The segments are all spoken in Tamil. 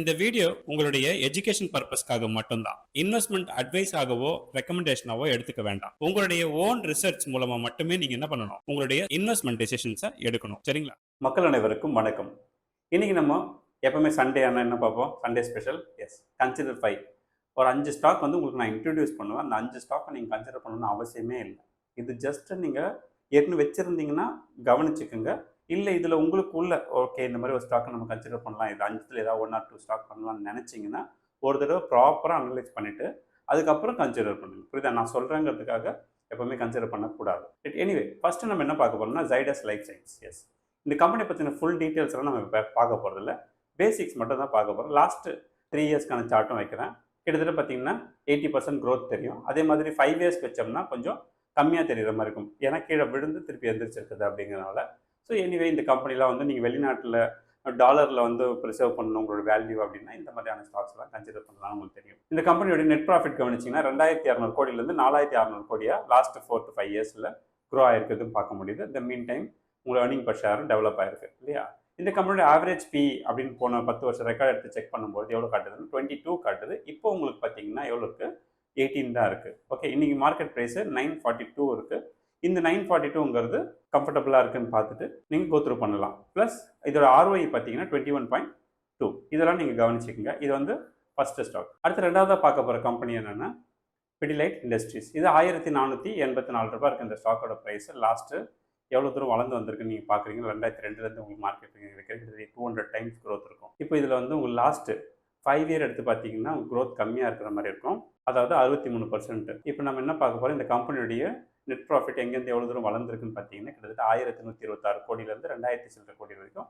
இந்த வீடியோ உங்களுடைய எஜுகேஷன் பர்பஸ்க்காக மட்டும்தான். இன்வெஸ்ட்மெண்ட் அட்வைஸ் ஆகவோ ரெக்கமெண்டேஷனாவோ எடுத்துக்க வேண்டாம். உங்களுடைய ஓன் ரிசர்ச் மூலமா மட்டுமே நீங்க என்ன பண்ணணும், உங்களுடைய இன்வெஸ்ட்மெண்ட் டெசிஷன்ஸை எடுக்கணும். சரிங்களா? மக்கள் அனைவருக்கும் வணக்கம். இன்னைக்கு நம்ம எப்பவுமே சண்டே ஆனால் என்ன பார்ப்போம்? Sunday special. Yes, consider 5. ஒரு 5 ஸ்டாக் வந்து உங்களுக்கு நான் இன்ட்ரடியூஸ் பண்ணுவேன். அந்த 5 ஸ்டாக்கை நீங்கள் கன்சிடர் பண்ணணும்னு அவசியமே இல்லை. இது ஜஸ்ட் நீங்கள் ஏற்கனவே வச்சுருந்தீங்கன்னா கவனிச்சுக்குங்க. இல்லை இதில் உங்களுக்கு உள்ள ஓகே இந்த மாதிரி ஒரு ஸ்டாக்கை நம்ம கன்சிடர் பண்ணலாம், இது 5ல் ஏதாவது 1 or 2 ஸ்டாக் பண்ணலாம்னு நினச்சிங்கன்னா ஒரு தடவை ப்ராப்பராக அனலைஸ் பண்ணிவிட்டு அதுக்கப்புறம் கன்சிடர் பண்ணுங்கள். புரியுதா? நான் சொல்கிறேங்கிறதுக்காக எப்போவுமே கன்சிடர் பண்ணக்கூடாது. எனிவே, ஃபஸ்ட்டு நம்ம என்ன பார்க்க போகிறோம்னா ஜைடஸ் லைஃப் சயின்ஸ். எஸ், இந்த கம்பெனி பற்றின ஃபுல் டீட்டெயில்ஸ் எல்லாம் நம்ம பார்க்க போகிறதில்ல, பேசிக்ஸ் மட்டும் தான் பார்க்க போகிறோம். லாஸ்ட்டு 3 இயர்ஸ்க்கான சார்ட்டும் வைக்கிறேன். கிட்டத்தட்ட பார்த்தீங்கன்னா 80% க்ரோத் தெரியும். அதே மாதிரி 5 இயர்ஸ் வச்சோம்னா கொஞ்சம் கம்மியாக தெரிகிற மாதிரி இருக்கும், ஏன்னா கீழே விழுந்து திருப்பி எந்திரிச்சிருக்குது அப்படிங்கிறனால. ஸோ எனிவே, இந்த கம்பெனிலாம் வந்து நீங்கள் வெளிநாட்டில் டாலரில் வந்து ப்ரிசர்வ் பண்ணணும் உங்களோட வேல்யூ அப்படின்னா இந்த மாதிரியான ஸ்டாக்ஸ்லாம் கன்சிடர் பண்ணலாம்னு உங்களுக்கு தெரியும். இந்த கம்பெனியோட நெட் ப்ராஃபிட் கவனிச்சிங்கன்னா 2600 கோடியிலேருந்து 4600 கோடியாக லாஸ்ட் 4 to 5 இயர்ஸில் க்ரோ ஆகிருக்குதுன்னு பார்க்க முடியுது. இந்த மீன் டைம் உங்களோட ஏர்னிங் பர் ஷேரும் டெவலப் ஆயிருக்கு இல்லையா? இந்த கம்பெனியோட ஆவரேஜ் பி அப்படின்னு போன 10 வருஷம் ரெக்கார்ட் எடுத்து செக் பண்ணும்போது எவ்வளோ காட்டுதுன்னு 22 காட்டுது. இப்போ உங்களுக்கு பார்த்தீங்கன்னா எவ்வளோ இருக்குது? 18 தான் இருக்குது. ஓகே, இன்றைக்கி மார்க்கெட் ப்ரைஸு 942 இருக்குது. இந்த 942ங்கிறது கம்ஃபர்டபுளாக இருக்குன்னு பார்த்துட்டு நீங்கள் கோத்ரூ பண்ணலாம். ப்ளஸ் இதோட ROI பார்த்தீங்கன்னா 21.2. இதெல்லாம் நீங்கள் கவனிச்சிக்கங்க. இது வந்து ஃபஸ்ட்டு ஸ்டாக். அடுத்து ரெண்டாவதாக பார்க்க போகிற கம்பெனி என்னென்னா பிடிலைட் இண்டஸ்ட்ரீஸ். இது 1484 ரூபாய் இருக்குது இந்த ஸ்டாக்கோட ப்ரைஸு. லாஸ்ட்டு எவ்வளோ தூரம் வளர்ந்து வந்திருக்குன்னு நீங்கள் பார்க்குறீங்க. 2002 உங்களுக்கு மார்க்கெட் வைக்கிறது 200 டைம்ஸ் க்ரோத் இருக்கும். இப்போ இதில் வந்து உங்களுக்கு லாஸ்ட்டு 5 இயர் எடுத்து பார்த்தீங்கன்னா க்ரோத் கம்மியாக இருக்கிற மாதிரி இருக்கும், அதாவது 63%. இப்போ நம்ம என்ன பார்க்க போகிறோம், இந்த கம்பெனியுடைய நெட் ப்ராஃபிட் எங்கேருந்து எவ்வளோ தூரம் வளர்ந்துருக்குன்னு பார்த்தீங்கன்னா கிட்டத்தட்ட 1126 கோடியிலேருந்து 2000 சில்லற கோடி வரைக்கும்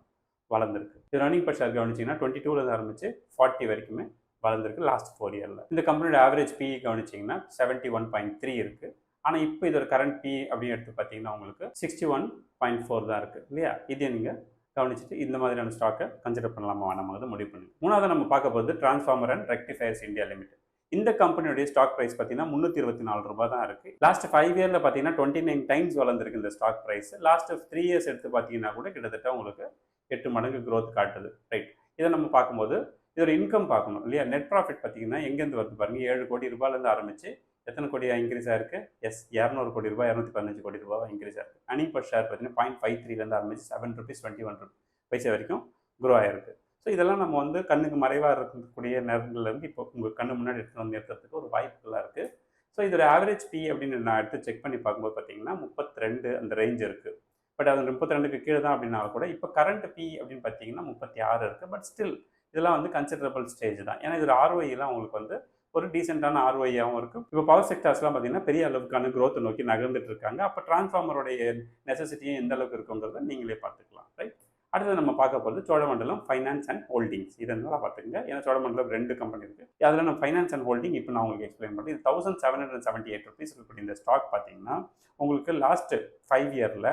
வளர்ந்துருக்கு. இது ரன்னிங் பர் ஷேர் கவனிச்சிங்கன்னா 22லேருந்து ஆரம்பிச்சு 40 வரைக்குமே வளர்ந்துருக்கு லாஸ்ட் 4 இயரில். இந்த கம்பெனியோட ஆவரேஜ் பிஇ கவனிச்சிங்கன்னா 71.3 இருக்குது. ஆனால் இப்போ இதோட கரண்ட் பி அப்படின்னு எடுத்து பார்த்தீங்கன்னா உங்களுக்கு 61.4 தான் இருக்குது இல்லையா? இதே நீங்கள் கவனிச்சுட்டு இந்த மாதிரியான ஸ்டாக்கை கன்சிடர் பண்ணலாமா வேணாமாங்கிறது முடிவு பண்ணுங்க. மூணாவது நம்ம பார்க்க போகிறது டிரான்ஸ்ஃபார்மர் அண்ட் ரெக்டிஃபயர்ஸ் இந்தியா லிமிடெட். இந்த கம்பெனியுடைய ஸ்டாக் ப்ரைஸ் பார்த்தீங்கன்னா 324 ரூபாய் தான் இருக்குது. லாஸ்ட் 5 இயரில் பார்த்தீங்கன்னா 29 டைம்ஸ் வளர்ந்துருக்கு இந்த ஸ்டாக் ப்ரைஸ். லாஸ்ட் 3 இயர்ஸ் எடுத்து பார்த்தீங்கன்னா கூட கிட்டத்தட்ட உங்களுக்கு 8 மடங்கு க்ரோத் காட்டுது. ரைட், இதை நம்ம பார்க்கும்போது இதோட இன்கம் பார்க்கணும் இல்லையா? நெட் ப்ராஃபிட் பார்த்தீங்கன்னா எங்கேருந்து வருது பாருங்கள், 7 கோடி ரூபாயிலேருந்து ஆரம்பிச்சு எத்தனை கோடியாக இன்க்ரீஸ் ஆயிருக்கு? எஸ், 200 கோடி ரூபாய், 215 கோடி ரூபாய் இன்க்ரீஸ் ஆயிருக்கு. அர்னிங் பர் ஷேர் பார்த்தீங்கன்னா 0.53லேருந்து ஆரம்பிச்சு 7 rupees 21 பைசா வரைக்கும் க்ரோ ஆயிருக்கு. ஸோ இதெல்லாம் நம்ம வந்து கண்ணுக்கு மறைவாக இருக்கக்கூடிய நேரங்கள்லேருந்து இப்போ உங்கள் கண்ணு முன்னாடி எடுத்து வந்து நிறுத்துறதுக்கு ஒரு வாய்ப்புகளாக இருக்குது. ஸோ இதோட ஆவரேஜ் பி அப்படின்னு நான் எடுத்து செக் பண்ணி பார்க்கும்போது பார்த்தீங்கன்னா 32 அந்த ரேஞ்ச் இருக்குது. பட் அது 32க்கு கீழே தான் அப்படின்னா கூட இப்போ கரண்ட் பி அப்படின்னு பார்த்தீங்கன்னா 36 இருக்குது. பட் ஸ்டில் இதெல்லாம் வந்து கன்சிடரபிள் ஸ்டேஜ் தான், ஏன்னா இதோட ROI-லாம் உங்களுக்கு வந்து ஒரு டீசெண்டான ROI-ஆகவும் இருக்குது. இப்போ பவர் செக்டர்ஸ்லாம் பார்த்தீங்கன்னா பெரிய அளவுக்கான க்ரோத்தை நோக்கி நகர்ந்துட்டு இருக்காங்க. அப்போ டிரான்ஸ்ஃபார்மருடைய நெசசிட்டியும் எந்த அளவுக்கு இருக்குங்கிறத நீங்களே பார்த்துக்கலாம். ரைட், அடுத்தது நம்ம பார்க்க போகிறது சோழமண்டலம் ஃபைனான்ஸ் அண்ட் ஹோல்டிங்ஸ். இதை நல்லா பார்த்துக்கங்க, ஏன்னா சோழமண்டலம் 2 கம்பெனி இருக்குது. அதில் நம்ம ஃபைனான்ஸ் அண்ட் ஹோல்டிங் இப்போ நான் உங்களுக்கு எக்ஸ்பிளைன் பண்ணுறேன். இது 1778 rupees இருக்குது. இந்த ஸ்டாக் பார்த்தீங்கன்னா உங்களுக்கு லாஸ்ட்டு 5 இயரில்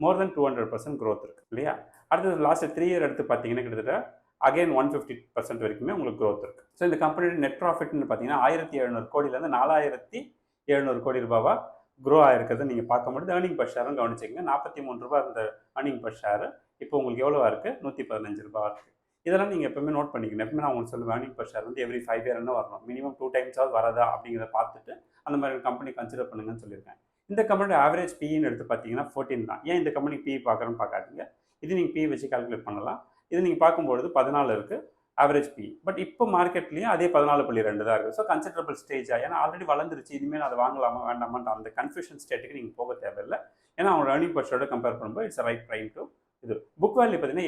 மோர் தென் 200% க்ரோத் இருக்குது இல்லையா? அடுத்தது லாஸ்ட்டு 3 இயர் எடுத்து பார்த்தீங்கன்னா கிட்டத்தட்ட அகைன் 150% வரைக்குமே உங்களுக்கு க்ரோத் இருக்குது. ஸோ இந்த கம்பெனியோட நெட் ப்ராஃபிட்னு பார்த்தீங்கன்னா 1700 கோடியிலேருந்து 4700 கோடி ரூபாவா க்ரோ ஆகிருக்கிறத நீங்கள் பார்க்க முடியுது. ஏர்னிங் பர் ஷேரும் கவனிச்சிங்க, 43 ரூபா இந்த ஏர்னிங் பர் ஷேரு இப்போ உங்களுக்கு எவ்வளோவா இருக்குது? 115 ரூபாய் இருக்குது. இதெல்லாம் நீங்கள் எப்பவுமே நோட் பண்ணிக்கணும். எப்பவுமே நான் உங்களுக்கு சொல்லுவேன், ஏர்னிங் பர் ஷேர் வந்து எவ்ரி 5 இயர் என்ன வரணும், மினிமம் 2 டைம்ஸாவது வரதா அப்படிங்கிறத பார்த்துட்டு அந்த மாதிரி கம்பெனி கன்சிடர் பண்ணுங்கன்னு சொல்லியிருக்கேன். இந்த கம்பெனியோட ஆவரேஜ் பின்னு எடுத்து பார்த்தீங்கன்னா 14 தான். ஏன் இந்த கம்பெனி பி பார்க்குறேன்னு பார்க்காதீங்க, இது நீங்கள் பி வச்சு கால்குலேட் பண்ணலாம். இது நீங்கள் பார்க்கும்பொழுது 14 இருக்குது ஆவரேஜ் பி. பட் இப்போ மார்க்கெட்லேயும் அதே 14.2 தான் இருக்குது. ஸோ கன்சிடரபிள் ஸ்டேஜாக, ஏன்னா ஆல்ரெடி வளர்ந்துருச்சு, இனிமேல் அதை வாங்கலாமா வேண்டாமான்ற அந்த கன்ஃபியூஷன் ஸ்டேட்டுக்கு நீங்கள் போக தேவையில்லை. ஏன்னா அவங்க ஏர்னிங் பர் ஷேரோட கம்பேர் பண்ணும்போது இட்ஸ் ரைட் டைம் டு இது. புக் வேல்யூ பார்த்தீங்கன்னா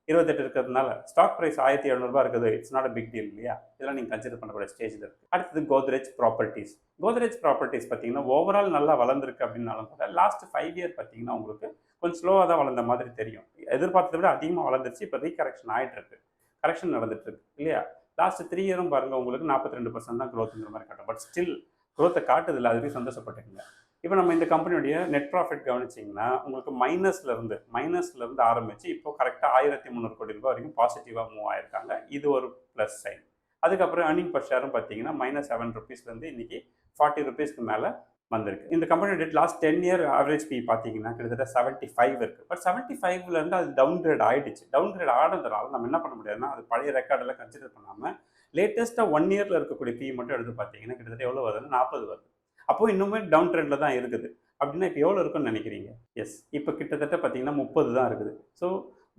728 இருக்கிறதுனால ஸ்டாக் ப்ரைஸ் 1700 ரூபாய் இருக்குது. It's not a big deal இல்லையா? இதெல்லாம் நீங்கள் கன்சிடர் பண்ணக்கூடிய ஸ்டேஜில் இருக்குது. அடுத்தது கோத்ரேஜ் ப்ராப்பர்ட்டிஸ். கோத்ரேஜ் ப்ராப்பர்ட்டிஸ் பார்த்தீங்கன்னா ஓவரால் நல்லா வளர்ந்துருக்கு அப்படின்னாலும் கூட லாஸ்ட் 5 இயர் பார்த்தீங்கன்னா உங்களுக்கு கொஞ்சம் ஸ்லோவாக தான் வளர்ந்த மாதிரி தெரியும். எதிர்பார்த்ததை விட அதிகமாக வளர்ந்துருச்சு. இப்போ ரீகரெக்ஷன் ஆகிட்டு இருக்கு, கரெக்ஷன் நடந்துட்டு இருக்கு இல்லையா? லாஸ்ட் 3 இயரும் பாருங்கள் உங்களுக்கு 42% தான் க்ரோத்துங்கிற மாதிரி காட்டும். பட் ஸ்டில் க்ரோத்தை காட்டுதில்லை, அதுவே சந்தோஷப்பட்டுக்குங்க. இப்போ நம்ம இந்த கம்பெனியுடைய நெட் ப்ராஃபிட் கவனிச்சிங்கன்னா உங்களுக்கு மைனஸ்லேருந்து ஆரம்பித்து இப்போ கரெக்டாக 1300 கோடி ரூபாய் வரைக்கும் பாசிட்டிவாக மூவ் ஆயிருக்காங்க. இது ஒரு ப்ளஸ் சைன். அதுக்கப்புறம் ஏர்னிங் பர் ஷேரும் பார்த்தீங்கன்னா -7 rupeesலேருந்து இன்றைக்கி 40 rupeesக்கு மேலே வந்திருக்கு. இந்த company debt last 10 year average P பார்த்தீங்கன்னா கிட்டத்தட்ட 75 இருக்கு. பட் 75ல இருந்து அது டவுன் கிரேட் ஆயிடுச்சு. டவுன் கிரேட் ஆனதுனால நம்ம என்ன பண்ண முடியாதுன்னா, அது பழைய ரெக்கார்ட் எல்லாம் கன்சிடர் பண்ணாம லேட்டஸ்ட்டாக 1 இயர்ல இருக்கக்கூடிய பி மட்டும் எடுத்து பார்த்தீங்கன்னா கிட்டத்தட்ட எவ்வளோ வருதுன்னா 40 வருது. அப்போ இன்னுமே டவுன் ட்ரெண்டில் தான் இருக்குது. அப்படின்னா இப்போ எவ்வளோ இருக்குன்னு நினைக்கிறீங்க? எஸ், இப்போ கிட்டத்தட்ட பார்த்தீங்கன்னா 30 தான் இருக்குது. ஸோ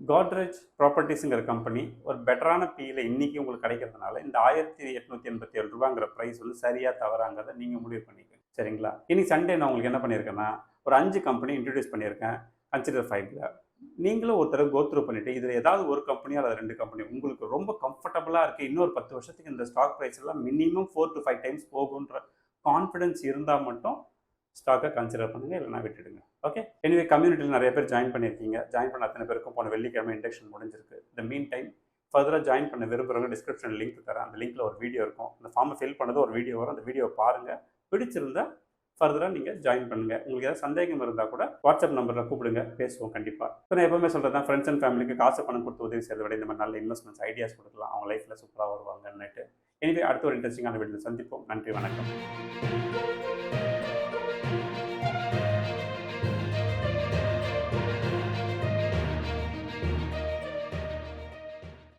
கோத்ரேஜ் ப்ராப்பர்ட்டிஸுங்கிற கம்பெனி ஒரு பெட்டரான பியில் இன்றைக்கி உங்களுக்கு கிடைக்கிறதுனால இந்த 1887 ரூபாங்கிற ப்ரைஸ் வந்து சரியாக தவறாங்கிறத நீங்கள் முடிவு பண்ணிக்கங்க. சரிங்களா? இன்னைக்கு சண்டே நான் உங்களுக்கு என்ன பண்ணியிருக்கேன்னா, ஒரு 5 கம்பெனி இன்ட்ரடியூஸ் பண்ணியிருக்கேன் கன்சிடர் 5ல. நீங்களும் ஒரு தடவை கோத்ரூ பண்ணிவிட்டு இதில் ஏதாவது ஒரு கம்பெனியோ அல்லது 2 கம்பெனி உங்களுக்கு ரொம்ப கம்ஃபர்டபுளாக இருக்குது, இன்னொரு 10 வருஷத்துக்கு இந்த ஸ்டாக் ப்ரைஸ் எல்லாம் மினிமம் 4 to 5 டைம்ஸ் போகுன்ற கான்ஃபிடன்ஸ் இருந்தால் மட்டும் ஸ்டாக்கை கன்சிடர் பண்ணுங்கள், இல்லைனா விட்டுடுங்க. ஓகே, எனிவே கம்யூனிட்டியில் நிறைய பேர் ஜாயின் பண்ணியிருக்கீங்க. ஜாயின் பண்ண அத்தனை பேருக்கும் போன வெள்ளிக்கிழமை இண்டக்ஷன் முடிஞ்சிருக்கு. இந்த மீன் டைம் ஃபர்தராக ஜாயின் பண்ண விரும்புகிறவங்க டிஸ்கிரிப்ஷன் லிங்க் தரேன். அந்த லிங்க்கில் ஒரு வீடியோ இருக்கும். அந்த ஃபார்மை ஃபில் பண்ணது ஒரு வீடியோ வரும். அந்த வீடியோ பாருங்கள். பிடிச்சிருந்தா ஃபர்தராக நீங்கள் ஜாயின் பண்ணுங்கள். உங்களுக்கு ஏதாவது சந்தேகம் இருந்தால் கூட வாட்ஸ்அப் நம்பரில் கூப்பிடுங்க, பேசுவோம் கண்டிப்பாக. இப்போ நான் எப்பவுமே சொல்கிறது தான், ஃப்ரெண்ட்ஸ் அண்ட் ஃபேமிலிக்கு காசு பணம் கொடுத்து உதவி செய்கிறத விட இந்த மாதிரி நல்ல இன்வெஸ்ட்மெண்ட்ஸ் ஐடியாஸ் கொடுக்கலாம், அவங்க லைஃப்பில் சூப்பராக வருவாங்கன்னுட்டு. எனிவே அடுத்த ஒரு இன்ட்ரெஸ்டிங்கான வீடியோவில் சந்திப்போம். நன்றி, வணக்கம்.